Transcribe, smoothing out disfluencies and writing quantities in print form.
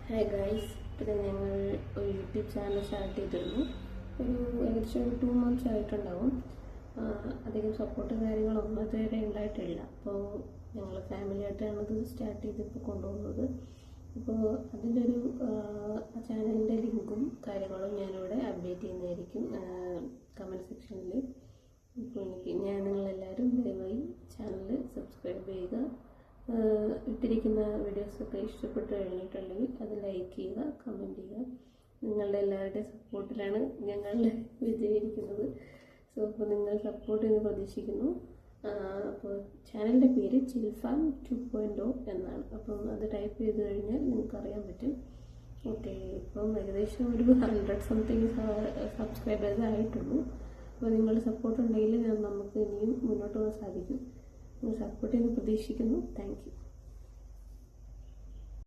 Hi guys, പിന്നെ ഞങ്ങൾ ഒരു യൂട്യൂബ് ചാനൽ സ്റ്റാർട്ട് ചെയ്തിരുന്നു. ഏകദേശം 2 months ആയിട്ടുണ്ടാവും. അധികം സപ്പോർട്ട് കാര്യങ്ങളൊന്നും ഇതുവരെ ഉണ്ടായിട്ടില്ല. അപ്പോൾ ഞങ്ങൾ ഫാമിലിയായിട്ടാണ് ഇത് സ്റ്റാർട്ട് ചെയ്തിപ്പോൾ കൊണ്ടുപോകുന്നത്. അപ്പോൾ അതിൻ്റെ ഒരു ചാനലിൻ്റെ ലിങ്കും കാര്യങ്ങളും ഞാനിവിടെ അപ്ഡേറ്റ് ചെയ്യുന്നതായിരിക്കും കമൻറ്റ് സെക്ഷനിൽ. ഇപ്പോൾ നിങ്ങളെല്ലാവരും ദയവായി ചാനൽ സബ്സ്ക്രൈബ് ചെയ്യുക. ഇട്ടിരിക്കുന്ന വീഡിയോസൊക്കെ ഇഷ്ടപ്പെട്ട് കഴിഞ്ഞിട്ടുണ്ടെങ്കിൽ അത് ലൈക്ക് ചെയ്യുക, കമൻറ്റ് ചെയ്യുക. നിങ്ങളുടെ എല്ലാവരുടെയും സപ്പോർട്ടിലാണ് ഞങ്ങൾ വിജയിക്കുന്നത്. അപ്പോൾ നിങ്ങൾ സപ്പോർട്ട് ചെയ്ത് പ്രതീക്ഷിക്കുന്നു. അപ്പോൾ ചാനലിൻ്റെ പേര് ചിൽഫാൻ 2.0 എന്നാണ്. അപ്പം അത് ടൈപ്പ് ചെയ്ത് കഴിഞ്ഞാൽ നിങ്ങൾക്ക് അറിയാൻ പറ്റും. ഓക്കെ, ഇപ്പം ഏകദേശം ഒരു 100 സംതിങ് സബ്സ്ക്രൈബേഴ്സ് ആയിട്ടുള്ളൂ. അപ്പോൾ നിങ്ങളുടെ സപ്പോർട്ട് ഉണ്ടെങ്കിൽ നമുക്ക് ഇനിയും മുന്നോട്ട് പോകാൻ സാധിക്കും. സപ്പോർട്ട് ചെയ്ത് പ്രതീക്ഷിക്കുന്നു. Thank you.